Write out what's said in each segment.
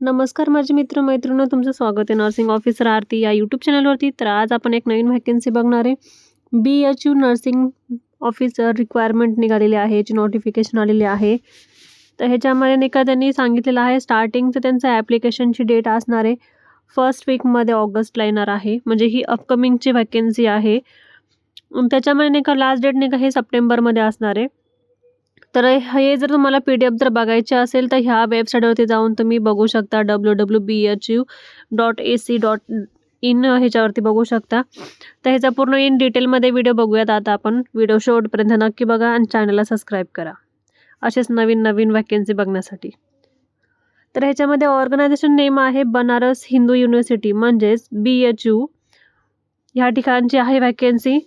नमस्कार माझे मित्र मैत्रिणी, तुमचं स्वागत आहे नर्सिंग ऑफिसर आरती या यूट्यूब चॅनलवरती. तर आज आपण एक नवीन व्हॅकन्सी बघणार आहे. BHU नर्सिंग ऑफिसर रिक्वायरमेंट निघालेली आहे, याची नोटिफिकेशन आलेली आहे. तर ह्याच्यामध्ये नाही का त्यांनी सांगितलेलं आहे स्टार्टिंगचं त्यांचं ॲप्लिकेशनची डेट असणार आहे 1st वीकमध्ये ऑगस्टला येणार आहे. म्हणजे ही अपकमिंगची व्हॅकन्सी आहे. त्याच्यामध्ये नाही का लास्ट डेट नाही का हे सप्टेंबरमध्ये असणार आहे. तर हे जर तुम्हाला PDF जर बघायचे असेल तर ह्या वेबसाईटवरती जाऊन तुम्ही बघू शकता www.bhu.ac.in ह्याच्यावरती बघू शकता. तर ह्याचा पूर्ण इन डिटेलमध्ये व्हिडिओ बघूयात. आता आपण व्हिडिओ शेवटपर्यंत नक्की बघा आणि चॅनलला सबस्क्राईब करा असेच नवीन नवीन व्हॅकन्सी बघण्यासाठी. तर ह्याच्यामध्ये ऑर्गनायझेशन नेम आहे बनारस हिंदू युनिव्हर्सिटी म्हणजेच BHU. ह्या ठिकाणची आहे व्हॅकन्सी.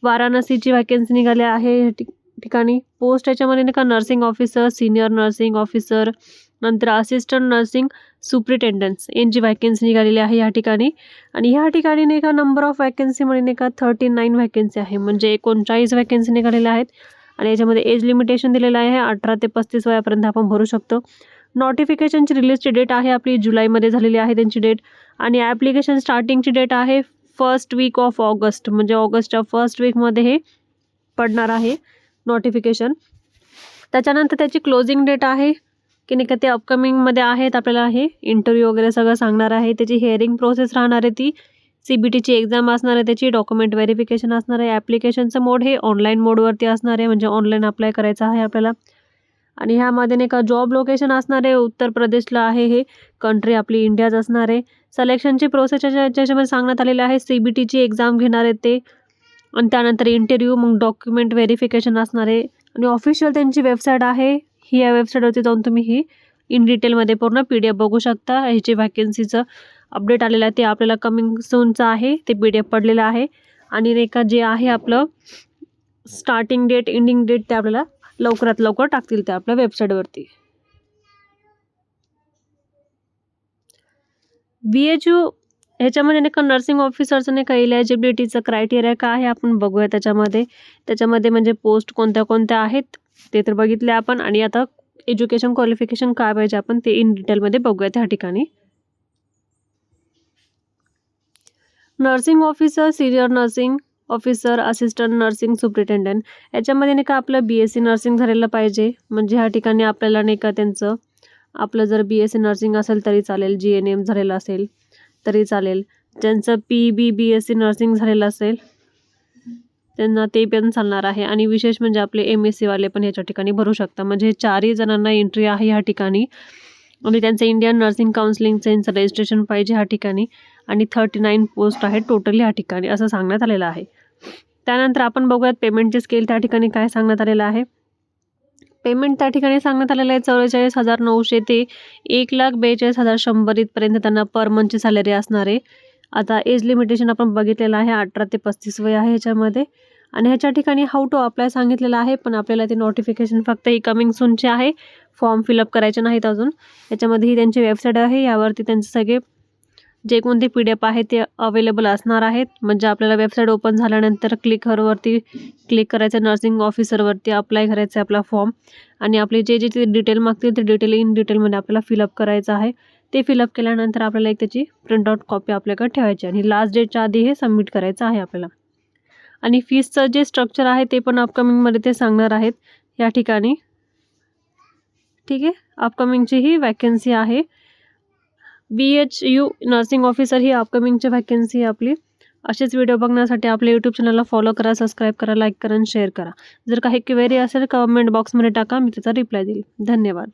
वाराणसीची व्हॅकन्सी निघाली आहे ठिकाणी. पोस्ट याच्यामध्ये नाही का nursing officer, senior nursing officer, नंतर असिस्टंट नर्सिंग सुप्रिटेंडन्स यांची व्हॅकन्सी निघालेली आहे या ठिकाणी. आणि ह्या ठिकाणी नाही का नंबर ऑफ व्हॅकन्सीमध्ये नाही का 39 व्हॅकन्सी आहे, म्हणजे 39 व्हॅकन्सी निघालेल्या आहेत. आणि याच्यामध्ये एज लिमिटेशन दिलेलं आहे 18 ते 35 वयापर्यंत आपण भरू शकतो. नोटिफिकेशनची रिलीजची डेट आहे आपली जुलैमध्ये झालेली आहे त्यांची डेट. आणि ॲप्लिकेशन स्टार्टिंगची डेट आहे 1st वीक ऑफ ऑगस्ट, म्हणजे ऑगस्टच्या 1st वीकमध्ये हे पडणार आहे नोटिफिकेशन. त्याच्यानंतर त्याची क्लोजिंग डेट आहे की नाही का ते अपकमिंगमध्ये आहेत. आपल्याला हे इंटरव्ह्यू वगैरे सगळं सांगणार आहे. त्याची हिअरिंग प्रोसेस राहणार आहे, ती CBTची एक्झाम असणार आहे, त्याची डॉक्युमेंट व्हेरिफिकेशन असणार आहे. ॲप्लिकेशनचं मोड हे ऑनलाईन मोडवरती असणार आहे, म्हणजे ऑनलाईन अप्लाय करायचं आहे आपल्याला. आणि ह्यामध्ये नाही का जॉब लोकेशन असणार आहे उत्तर प्रदेशला आहे, हे कंट्री आपली इंडियाच असणार आहे. सिलेक्शनची प्रोसेस याच्यामध्ये सांगण्यात आलेलं आहे. CBTची एक्झाम घेणार आहेत ते आणि त्यानंतर इंटरव्ह्यू, मग डॉक्युमेंट व्हेरिफिकेशन असणार आहे. आणि ऑफिशियल त्यांची वेबसाईट आहे ही. या वेबसाईटवरती जाऊन तुम्ही ही इन डिटेलमध्ये पूर्ण PDF बघू शकता. ह्याची व्हॅकन्सीचं अपडेट आलेलं आहे ते आपल्याला कमिंग सूनचं आहे, ते PDF पडलेलं आहे. आणि नाही का जे आहे आपलं स्टार्टिंग डेट एंडिंग डेट ते आपल्याला लवकरात लवकर टाकतील ते आपल्या वेबसाईटवरती. BHU ह्याच्यामध्ये नाही का नर्सिंग ऑफिसरचं नाही का एलिजिबिलिटीचं क्रायटेरिया काय आहे आपण बघूया. त्याच्यामध्ये म्हणजे पोस्ट कोणत्या कोणत्या आहेत ते तर बघितले आपण. आणि आता एज्युकेशन क्वालिफिकेशन काय पाहिजे आपण ते इन डिटेलमध्ये बघूया त्या ठिकाणी. Nursing officer, senior nursing officer, assistant nursing superintendent याच्यामध्ये नाही का आपलं BSc नर्सिंग झालेलं पाहिजे. म्हणजे ह्या ठिकाणी आपल्याला नाही का त्यांचं आपलं जर BSc नर्सिंग असेल तरी चालेल, GNM झालेलं असेल तरी चालेल. ज्यांचं PB BSc नर्सिंग झालेलं असेल त्यांना ते पण चालणार आहे. आणि विशेष म्हणजे आपले MSc वाले पण ह्याच्या ठिकाणी भरू शकता. म्हणजे 4ही जणांना एंट्री आहे ह्या ठिकाणी. आणि त्यांचं इंडियन नर्सिंग काउन्सिलिंगचं यांचं रजिस्ट्रेशन पाहिजे ह्या ठिकाणी. आणि 39 पोस्ट आहेत टोटली ह्या ठिकाणी असं सांगण्यात आलेलं आहे. त्यानंतर आपण बघूयात पेमेंटचे स्केल त्या ठिकाणी काय सांगण्यात आलेलं आहे. पेमेंट त्या ठिकाणी सांगण्यात आलेलं आहे 44,900 ते 1,42,100 इथपर्यंत त्यांना पर मंथची सॅलरी असणार आहे. आता एज लिमिटेशन आपण बघितलेलं आहे 18 ते 35 वय आहे ह्याच्यामध्ये. आणि ह्याच्या ठिकाणी हाऊ टू अप्लाय सांगितलेलं आहे, पण आपल्याला ते नोटिफिकेशन फक्त ही कमिंग सूनचे आहे. फॉर्म फिलअप करायचे नाहीत अजून. याच्यामध्ये ही त्यांची वेबसाईट आहे, यावरती त्यांचे सगळे जे कोणते PDF आहे ते अवेलेबल असणार आहेत. म्हणजे आपल्याला वेबसाईट ओपन झाल्यानंतर क्लिक करायचं नर्सिंग ऑफिसरवरती, अप्लाय करायचं आपला फॉर्म. आणि आपले जे जे डिटेल मागतील ते डिटेल इन डिटेलमध्ये आपल्याला फिलअप करायचं आहे. ते फिलअप केल्यानंतर आपल्याला एक त्याची प्रिंटआउट कॉपी आपल्याकडे ठेवायची आणि लास्ट डेटच्या आधी हे सबमिट करायचं आहे आपल्याला. आणि फीसचं जे स्ट्रक्चर आहे ते पण अपकमिंगमध्ये ते सांगणार आहेत या ठिकाणी. ठीक आहे, अपकमिंगची ही व्हॅकन्सी आहे. BHU नर्सिंग ऑफिसर ही अपकमिंगची व्हॅकन्सी आहे आपली. असेच व्हिडिओ बघण्यासाठी आपल्या यूट्यूब चॅनलला फॉलो करा, सबस्क्राईब करा, लाईक करा आणि शेअर करा. जर काही क्वेरी असेल कमेंट बॉक्समध्ये टाका, मी त्याचा रिप्लाय देईल. धन्यवाद.